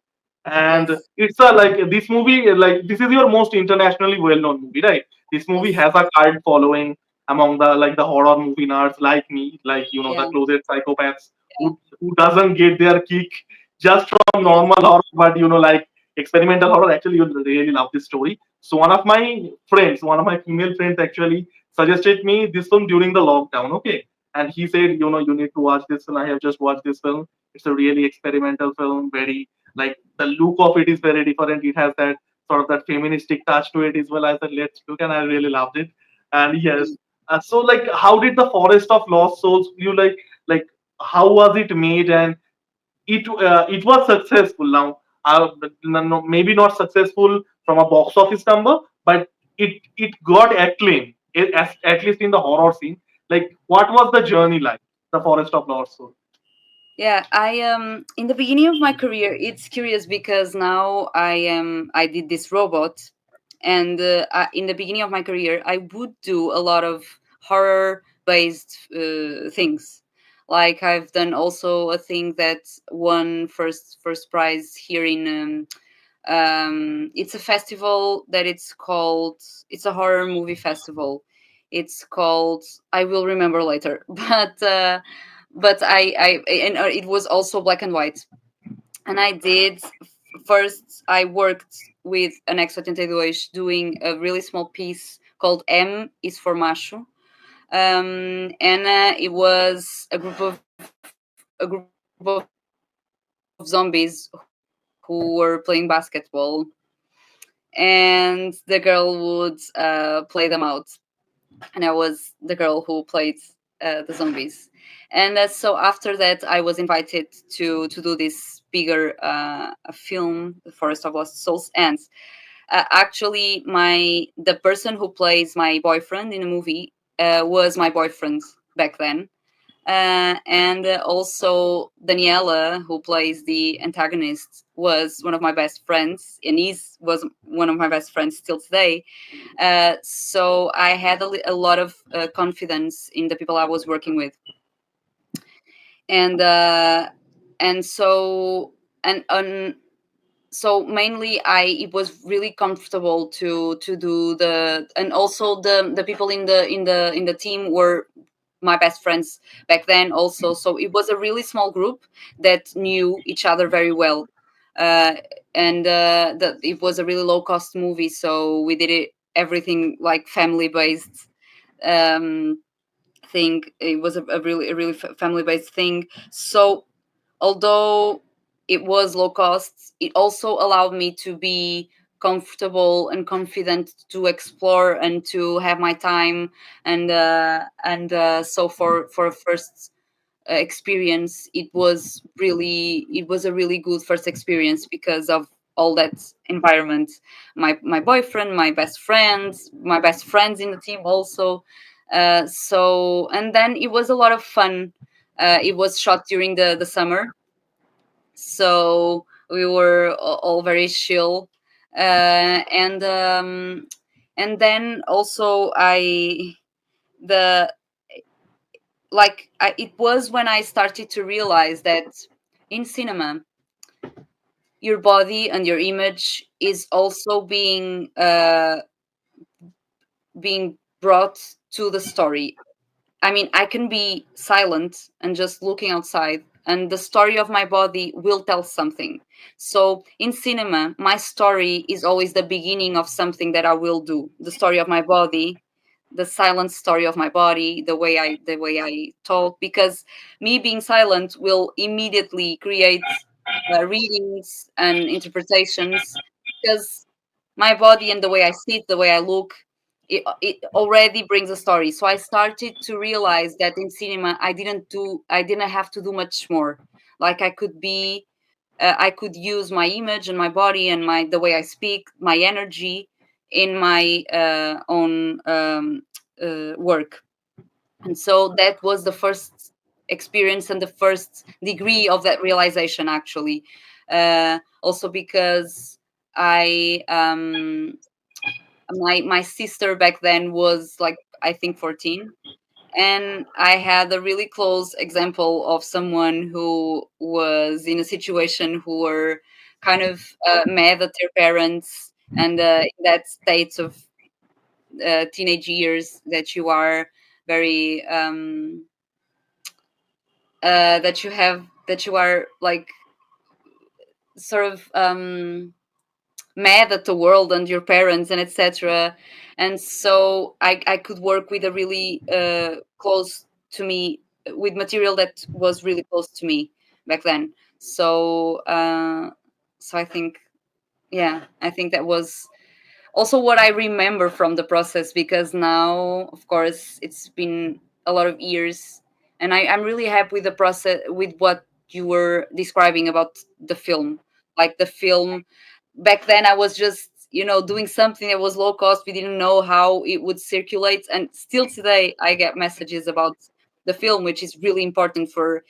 And Yes. it's a like this movie, like this is your most internationally well-known movie, right? This movie Yes. has a cult following among the horror movie nerds like me, like the Yeah. closet psychopaths who doesn't get their kick just from Yeah. normal horror, but like experimental horror. Actually, you'll really love this story. So one of my female friends actually suggested me this film during the lockdown. Okay, and he said, you need to watch this film. I have just watched this film. It's a really experimental film. Very like the look of it is very different. It has that sort of that feministic touch to it as well as a let's look, and I really loved it. And yes, Mm. so like, how did the Forest of Lost Souls? You like how was it made? And it was successful. Now, maybe not successful from a box office number, but it got acclaim, at least in the horror scene. Like, what was the journey like? The Forest of Lost Souls. Yeah, I in the beginning of my career, it's curious because now I did this robot, and in the beginning of my career, I would do a lot of horror based things. Like I've done also a thing that won first prize here in it's a festival that it's a horror movie festival. It's called, I will remember later, but I and it was also black and white. And I did first I worked with an X82 doing a really small piece called M is for Macho. And it was a group of zombies who were playing basketball, and the girl would play them out, and I was the girl who played the zombies. And so after that, I was invited to do this bigger film, The Forest of Lost Souls. And actually, my the person who plays my boyfriend in the movie was my boyfriend back then. And also Daniela, who plays the antagonist, was one of my best friends, and was one of my best friends still today. So I had a lot of confidence in the people I was working with, and and so and so mainly I it was really comfortable to do the, and also the people in the team were my best friends back then also. So it was a really small group that knew each other very well. uh, and that it was a really low cost movie, so we did it everything like family based um, thing. It was a really family based thing. So although it was low cost, it also allowed me to be comfortable and confident to explore and to have my time. And so for a first experience, it was a really good first experience because of all that environment. My boyfriend, my best friends in the team also. So and then it was a lot of fun. It was shot during the summer, so we were all very chill. And then also I the it was when I started to realize that in cinema, your body and your image is also being brought to the story. I mean, I can be silent and just looking outside, and the story of my body will tell something. So in cinema, my story is always the beginning of something that I will do. The story of my body, the silent story of my body, the way I talk, because me being silent will immediately create readings and interpretations, because my body and the way I sit, the way I look, it already brings a story. So I started to realize that in cinema, I didn't have to do much more. Like I could use my image and my body and the way I speak, my energy in my own work. And so that was the first experience and the first degree of that realization, actually. Also because I my sister back then was like, I think 14, and I had a really close example of someone who was in a situation who were kind of mad at their parents, and in that state of teenage years that you are very that you are like sort of mad at the world and your parents and etc. And so I could work with a really close to me, with material that was really close to me back then. So I think, yeah, I think that was also what I remember from the process, because now, of course, it's been a lot of years, and I'm really happy with the process, with what you were describing about the film. Like the film back then, I was just doing something that was low cost. We didn't know how it would circulate, and still today, I get messages about the film, which is really important for,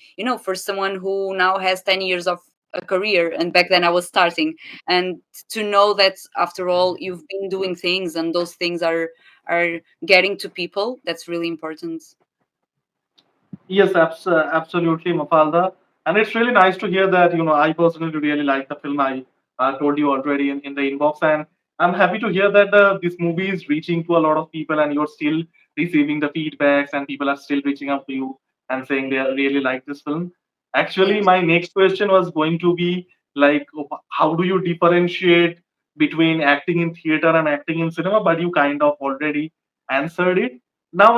for someone who now has 10 years of a career, and back then I was starting. And to know that after all you've been doing things, and those things are getting to people, that's really important. Yes, absolutely, Mafalda. And it's really nice to hear that, I personally really like the film. I told you already in the inbox. And I'm happy to hear that this movie is reaching to a lot of people and you're still receiving the feedbacks and people are still reaching out to you and saying they really like this film. Actually, Yes. my next question was going to be like, how do you differentiate between acting in theater and acting in cinema? But you kind of already answered it. Now,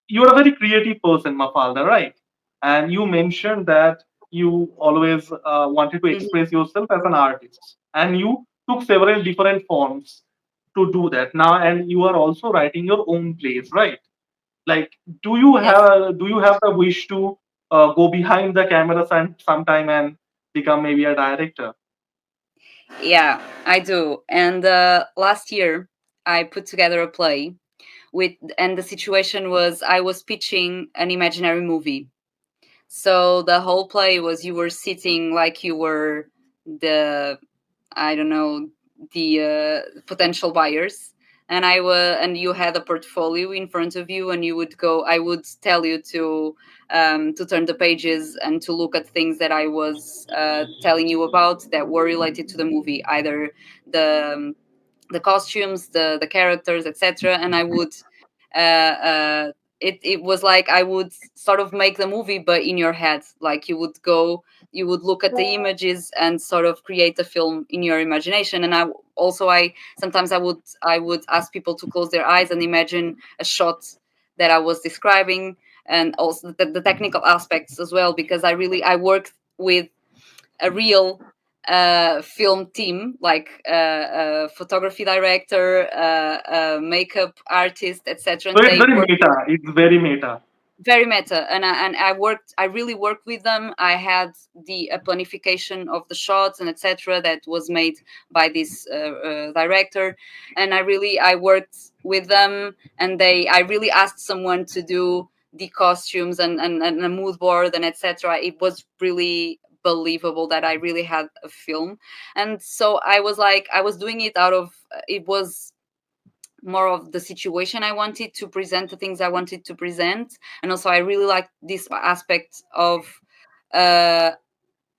you're a very creative person, Mafalda, right? And you mentioned that you always wanted to Mhm. express yourself as an artist, and you took several different forms to do that. Now, and you are also writing your own plays, right? Like, Yes. do you have the wish to go behind the camera sometime and become maybe a director? Yeah, I do. And last year I put together a play with, and the situation was I was pitching an imaginary movie. So the whole play was you were sitting like you were the, I don't know, the potential buyers, and and you had a portfolio in front of you, and you would go. I would tell you to turn the pages and to look at things that I was telling you about that were related to the movie, either the the costumes, the characters, etc. And I would uh, uh, it was like I would sort of make the movie, but in your head. Like you would look at the images and sort of create a film in your imagination. And I sometimes I would ask people to close their eyes and imagine a shot that I was describing, and also the technical aspects as well, because I worked with a real film team, like a photography director, makeup artist, etc. So And it's they very work meta. It's very meta. very meta. And I really worked with them. I had the planification of the shots and etc. that was made by this director. And I worked with them, and I really asked someone to do the costumes and a mood board and etc. It was really believable that I really had a film. And so I was doing it out of, it was more of the situation I wanted to present, the things I wanted to present. And also I really like this aspect of uh,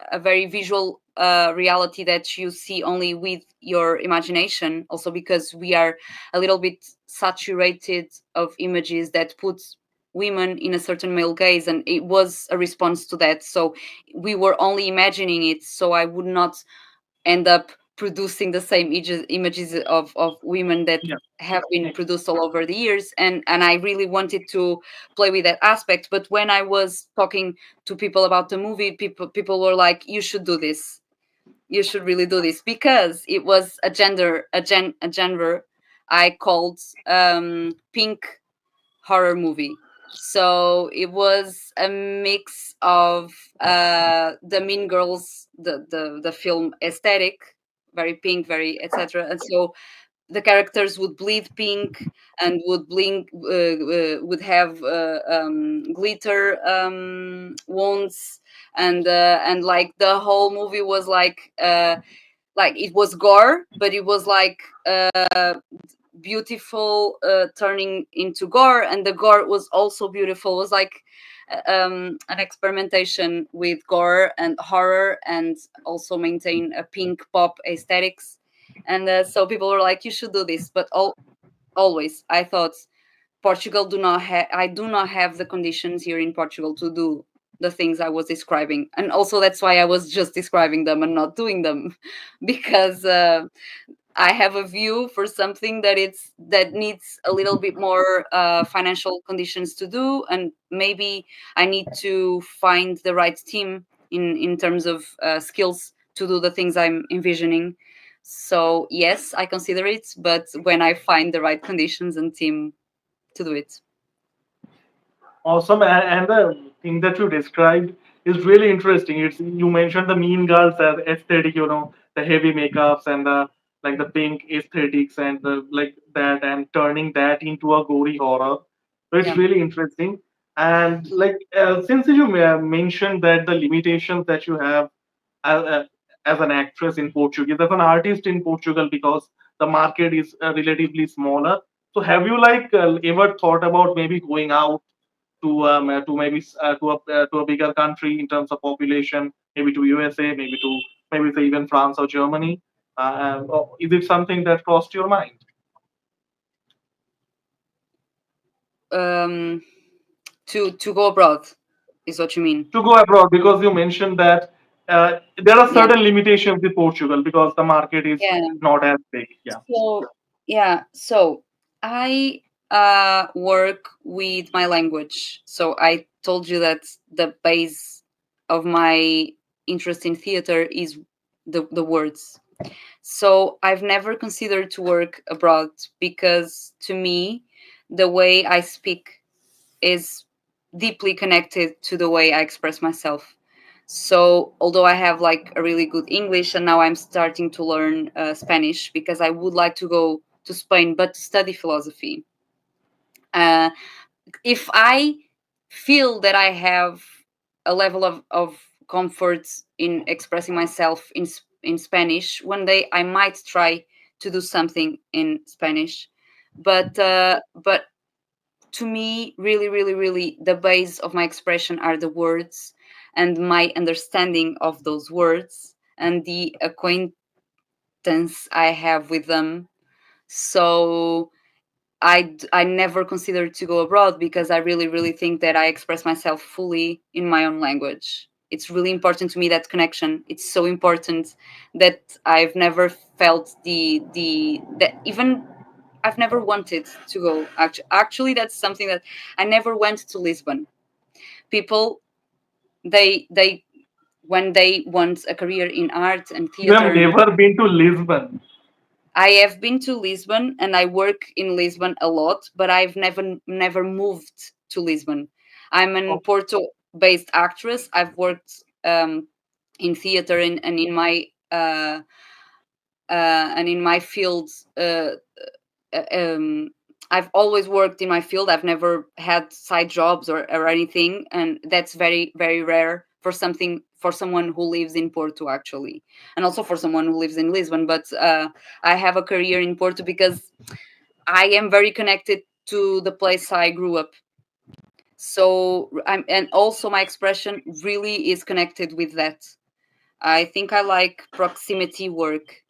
a very visual reality that you see only with your imagination, also because we are a little bit saturated of images that put women in a certain male gaze, and it was a response to that. So we were only imagining it, so I would not end up producing the same images of women that Yeah. have been produced all over the years. And I really wanted to play with that aspect. But when I was talking to people about the movie, people were like, you should do this, you should really do this, because it was a genre I called pink horror movie. So it was a mix of the Mean Girls, the film aesthetic, very pink, very etc. And so the characters would bleed pink and would blink, would have glitter wounds, and like the whole movie was like it was gore, but it was like beautiful turning into gore, and the gore was also beautiful. It was like an experimentation with gore and horror, and also maintain a pink pop aesthetics. And so people were like, you should do this. But always I thought, Portugal do not have I do not have the conditions here in Portugal to do the things I was describing. And also that's why I was just describing them and not doing them because I have a view for something that needs a little bit more financial conditions to do, and maybe I need to find the right team in terms of skills to do the things I'm envisioning. So yes, I consider it, but when I find the right conditions and team to do it. Awesome, and the thing that you described is really interesting. It's you mentioned the mean girls as aesthetic, the heavy makeups and the like the pink aesthetics and the like that, and turning that into a gory horror. So it's Yeah. really interesting. And like since you mentioned that the limitations that you have as, as an actress in Portuguese, as an artist in Portugal, because the market is relatively smaller. So have you like ever thought about maybe going out to maybe to a bigger country in terms of population, maybe to USA, maybe to maybe say even France or Germany? Or is it something that crossed your mind Um, to go abroad is what you mean? to go abroad? Because you mentioned that there are Yeah, certain limitations with Portugal because the market is yeah. not as big. Yeah. So yeah, so I work with my language. So I told you that the base of my interest in theater is the words. So I've never considered to work abroad because to me the way I speak is deeply connected to the way I express myself. So, although I have like a really good English, and now I'm starting to learn Spanish because I would like to go to Spain, but to study philosophy. Uh, if I feel that I have a level of comfort in expressing myself in Spanish, one day I might try to do something in Spanish. But to me, really, really, really, the base of my expression are the words and my understanding of those words and the acquaintance I have with them. So I never considered to go abroad because I really, really think that I express myself fully in my own language. It's really important to me, that connection. It's so important that I've never felt the that even I've never wanted to go. Actually, that's something that I never went to Lisbon. People, they when they want a career in art and You theater, have and never been to Lisbon. I have been to Lisbon and I work in Lisbon a lot, but I've never moved to Lisbon. I'm an Oh, Porto based actress. I've worked in theater and in my and in my field. Uh, um, I've always worked in my field. I've never had side jobs or anything, and that's very, very rare for something for someone who lives in Porto, actually, and also for someone who lives in Lisbon. But I have a career in Porto because I am very connected to the place I grew up. So and also my expression really is connected with that. I think I like proximity work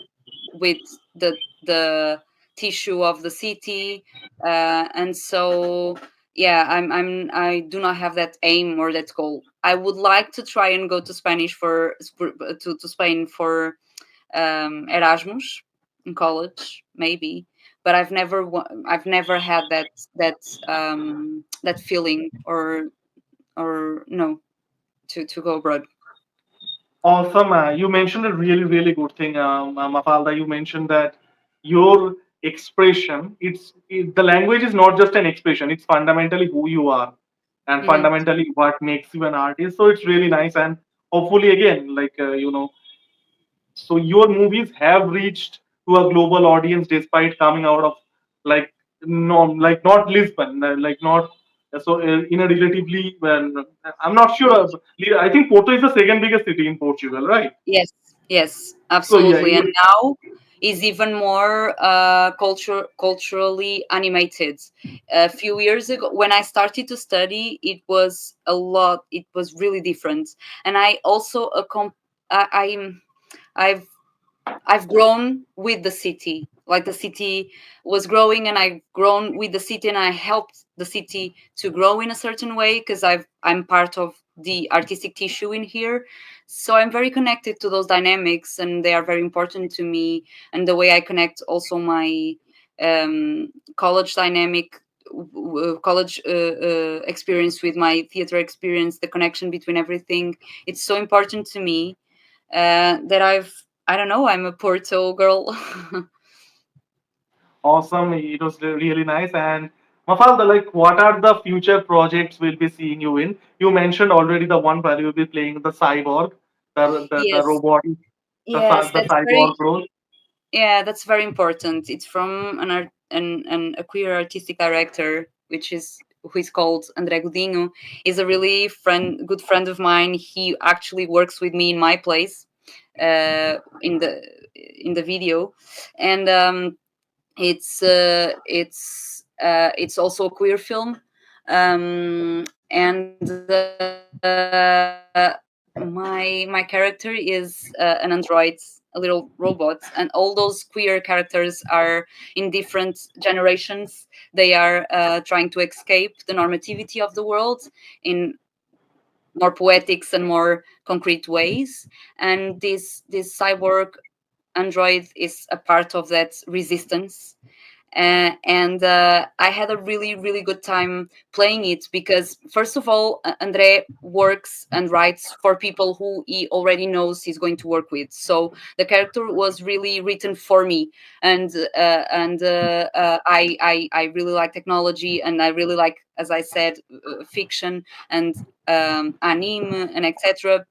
with the tissue of the city, and so yeah, I do not have that aim or that goal. I would like to try and go to to Spain for Erasmus in college, maybe, but I've never had that feeling or no, to go abroad. awesome. You mentioned a really, really good thing, Mafalda. You mentioned that your expression, the language is not just an expression, it's fundamentally who you are and Hmm. fundamentally what makes you an artist. So it's really nice. And hopefully, again, like, so your movies have reached to a global audience despite coming out of like no like not Lisbon like not so in a relatively well I'm not sure I think Porto is the second biggest city in Portugal, right? Yes, yes, So yeah, absolutely. And now is even more culturally animated. A few years ago, when I started to study, it was a lot. It was really different, and I also I'm I've I've grown with the city. Like the city was growing, and I've grown with the city, and I helped the city to grow in a certain way because I'm part of the artistic tissue in here. So I'm very connected to those dynamics, and they are very important to me. And the way I connect also my college dynamic, college experience with my theater experience, the connection between everything. It's so important to me that I don't know, I'm a Porto girl. awesome, it was really nice. And Mafalda, like what are the future projects we'll be seeing you in? You mentioned already the one where you'll be playing the cyborg, the Yes, robot, yes, the that's very, cyborg role. yeah, that's very important. It's from a queer artistic director, who is called André Godinho, is a really good friend of mine. He actually works with me in my place, in the video, and it's also a queer film, and my character is an android, a little robot, and all those queer characters are in different generations. They are trying to escape the normativity of the world in more poetics and more concrete ways, and this cyborg android is a part of that resistance. And I had a really good time playing it because, first of all, Andre works and writes for people who he already knows he's going to work with. So the character was really written for me, and I really like technology, and I really like, as I said, fiction and anime and etc.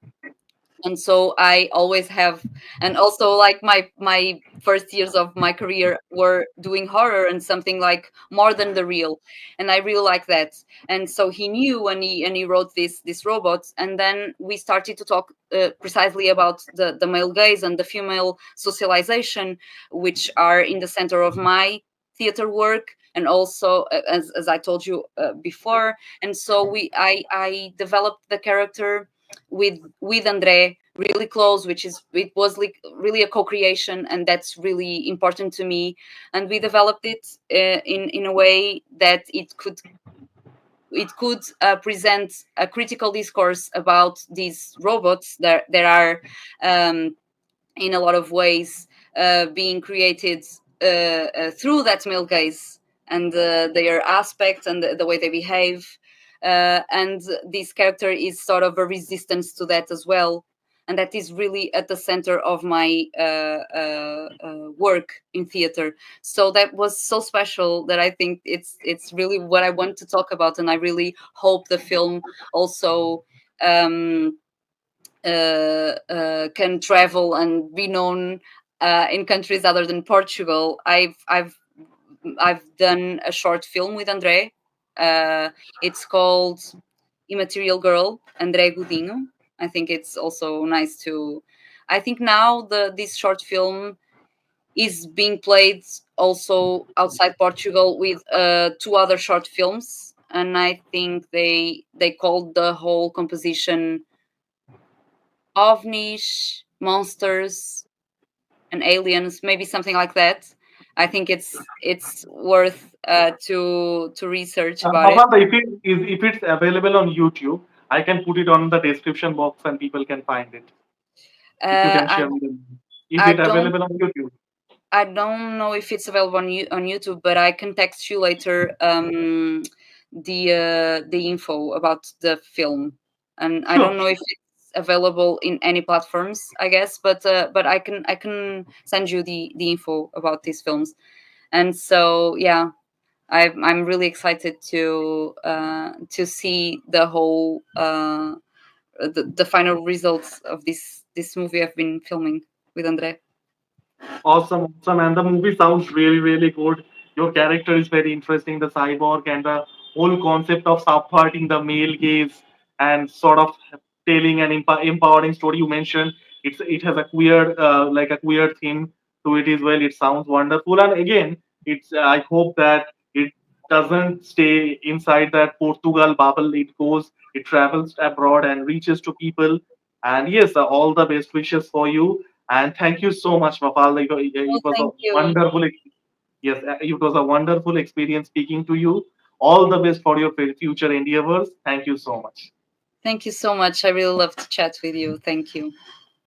And so I always have, and also like my first years of my career were doing horror and something like more than the real, and I really like that. And so he knew, and he wrote this robot, and then we started to talk precisely about the male gaze and the female socialization, which are in the center of my theater work, and also as I told you before. And so I developed the character with Andre really close, which is, it was like really a co-creation, and that's really important to me. And we developed it in a way that it could present a critical discourse about these robots that are um, in a lot of ways being created through that male gaze and their aspects and the way they behave. And this character is sort of a resistance to that as well. And that is really at the center of my work in theater. So that was so special that I think it's really what I want to talk about, and I really hope the film also um, can travel and be known in countries other than Portugal. I've done a short film with André. It's called Immaterial Girl, André Godinho. I think it's also nice to. I think now this short film is being played also outside Portugal with two other short films, and I think they called the whole composition ovnis, monsters, and aliens, maybe something like that. I think it's worth to research about it. Mafalda, if it's available on YouTube, I can put it on the description box and people can find it. If you can I share with them. Is I it don't available on YouTube? I don't know if it's available on YouTube, but I can text you later the info about the film, and I Sure. don't know if it's available in any platforms, I guess, but I can send you the info about these films. And so yeah, I'm really excited to see the whole the final results of this movie I've been filming with Andre. Awesome, awesome. And the movie sounds really good. Your character is very interesting, the cyborg, and the whole concept of subverting the male gaze and sort of telling an empowering story. You mentioned it has a queer, like a queer theme to it as well. It sounds wonderful. And again, it's I hope that it doesn't stay inside that Portugal bubble. It travels abroad and reaches to people. And yes, all the best wishes for you, and thank you so much, Mafalda. Oh, It was a thank you. wonderful, yes, it was a wonderful experience speaking to you. All the best for your future endeavors. Thank you so much. Thank you so much. I really love to chat with you. Thank you.